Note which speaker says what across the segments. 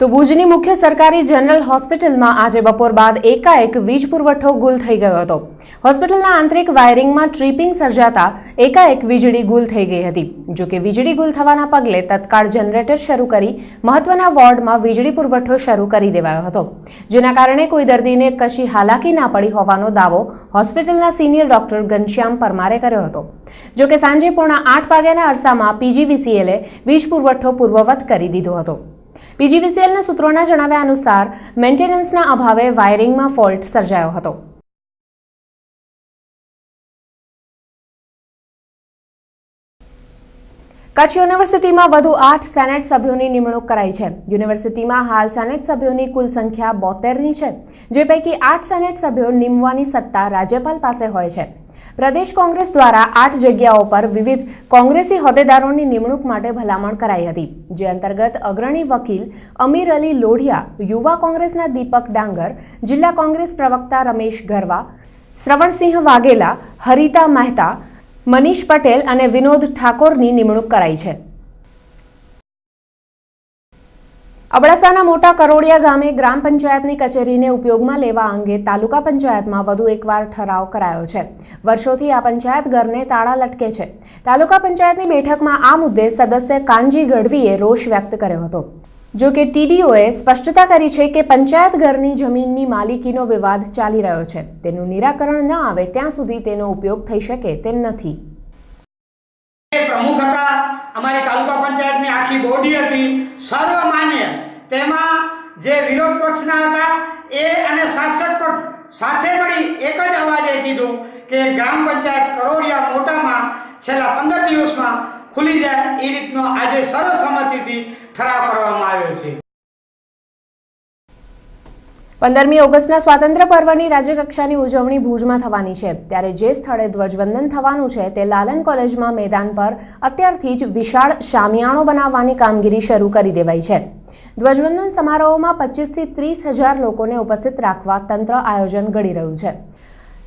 Speaker 1: તો ભુજની મુખ્ય સરકારી જનરલ હોસ્પિટલમાં આજે બપોર બાદ એકાએક વીજ પુરવઠો ગુલ થઈ ગયો હતો। હોસ્પિટલના આંતરિક વાયરિંગમાં ટ્રીપિંગ સર્જાતા એકાએક વીજળી ગુલ થઈ ગઈ હતી। જો કે વીજળી ગુલ થવાના પગલે તત્કાળ જનરેટર શરૂ કરી મહત્વના વોર્ડમાં વીજળી પુરવઠો શરૂ કરી દેવાયો હતો, જેના કારણે કોઈ દર્દીને કશી હાલાકી ના પડી હોવાનો દાવો હોસ્પિટલના સિનિયર ડોક્ટર ઘનશ્યામ પરમારે કર્યો હતો। જો કે સાંજે 8:30 વાગ્યાના અરસામાં પીજીવીસીએલે વીજ પુરવઠો પૂર્વવત કરી દીધો હતો। પીજીવીસીએલના સૂત્રોના જણાવ્યા અનુસાર મેન્ટેનન્સના અભાવે વાયરિંગમાં ફોલ્ટ સર્જાયો હતો। કચ્છ યુનિવર્સિટીમાં વધુ 8 સેનેટ સભ્યોની નિમણૂક કરાઈ છે। યુનિવર્સિટીમાં હાલ સેનેટ સભ્યોની કુલ સંખ્યા 72ની છે, જે પૈકી 8 સેનેટ સભ્યો નિમવાની સત્તા રાજ્યપાલ પાસે હોય છે। પ્રદેશ કોંગ્રેસ દ્વારા 8 જગ્યાઓ પર વિવિધ કોંગ્રેસી હોદ્દેદારોની નિમણૂક માટે ભલામણ કરાઈ હતી, જે અંતર્ગત અગ્રણી વકીલ અમીર અલી લોઢિયા, યુવા કોંગ્રેસના દીપક ડાંગર, જિલ્લા કોંગ્રેસ પ્રવક્તા રમેશ ગરવા, શ્રવણસિંહ વાઘેલા, હરિતા મહેતા, મનીષ પટેલ અને વિનોદ ઠાકોરની નિમણૂક કરાઈ છે। અબડાસાના મોટા કરોડિયા ગામે ગ્રામ પંચાયતની કચેરીને ઉપયોગમાં લેવા અંગે તાલુકા પંચાયતમાં વધુ એકવાર ઠરાવ કરાયો છે। વર્ષોથી આ પંચાયત ઘરને તાળા લટકે છે। તાલુકા પંચાયતની બેઠકમાં આ મુદ્દે સદસ્ય કાનજી ગઢવીએ રોષ વ્યક્ત કર્યો હતો। જો કે ટીડીઓએ સ્પષ્ટતા કરી છે કે પંચાયત ઘરની જમીનની માલિકીનો વિવાદ ચાલી રહ્યો છે, તેનું નિરાકરણ ન આવે ત્યાં સુધી તેનો ઉપયોગ થઈ શકે તેમ નથી।
Speaker 2: પ્રમુખ હતા, અમારી તાલુકા પંચાયતની આખી બોડી હતી સર્વમાન્ય, તેમાં જે વિરોધ પક્ષના હતા એ અને શાસક પક્ષ સાથે મળી એક જ અવાજે કીધું કે ગ્રામ પંચાયત કરોડિયા મોટામાં છેલ્લા 15 દિવસમાં ખુલી જાય એ રીતનો આજે સર્વસંમતિથી ઠરાવ કરવામાં આવ્યો છે।
Speaker 1: 15મી ઓગસ્ટના સ્વાતંત્ર્ય પર્વની રાજ્યકક્ષાની ઉજવણી ભુજમાં થવાની છે, ત્યારે જે સ્થળે ધ્વજવંદન થવાનું છે તે લાલન કોલેજમાં મેદાન પર અત્યારથી જ વિશાળ શામિયાણો બનાવવાની કામગીરી શરૂ કરી દેવાઈ છે। ધ્વજવંદન સમારોહમાં 25 થી 30 હજાર લોકોને ઉપસ્થિત રાખવા તંત્ર આયોજન ઘડી રહ્યું છે,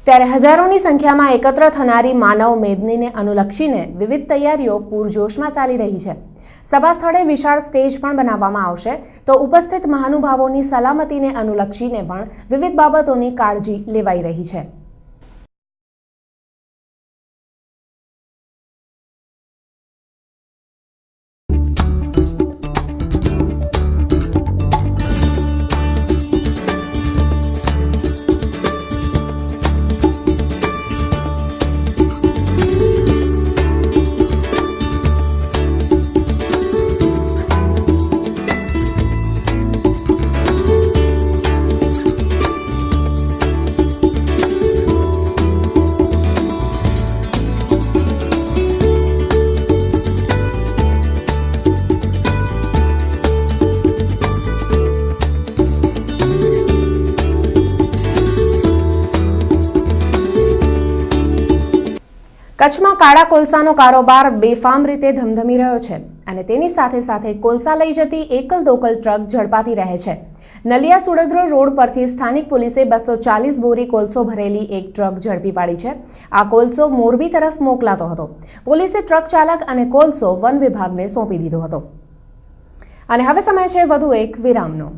Speaker 1: ત્યારે હજારોની સંખ્યામાં એકત્ર થનારી માનવ મેદનીને અનુલક્ષીને વિવિધ તૈયારીઓ પૂરજોશમાં ચાલી રહી છે। સભા સ્થળે વિશાળ સ્ટેજ પણ બનાવવામાં આવશે, તો ઉપસ્થિત મહાનુભાવોની સલામતીને અનુલક્ષીને પણ વિવિધ બાબતોની કાળજી લેવાઈ રહી છે। કચ્છમાં કાળા કોલસાનો કારોબાર બેફામ રીતે ધમધમી રહ્યો છે અને તેની સાથે સાથે કોલસા લઈ જતી એકલ દોકલ ટ્રક ઝડપાતી રહે છે। નલિયા સુડદ્રો રોડ પરથી સ્થાનિક પોલીસે 240 બોરી કોલસો ભરેલી એક ટ્રક ઝડપી પાડી છે। આ કોલસો મોરબી તરફ મોકલાતો હતો। પોલીસે ટ્રક ચાલક અને કોલસો વન વિભાગને સોંપી દીધો હતો। અને હવે સમય છે વધુ એક વિરામનો।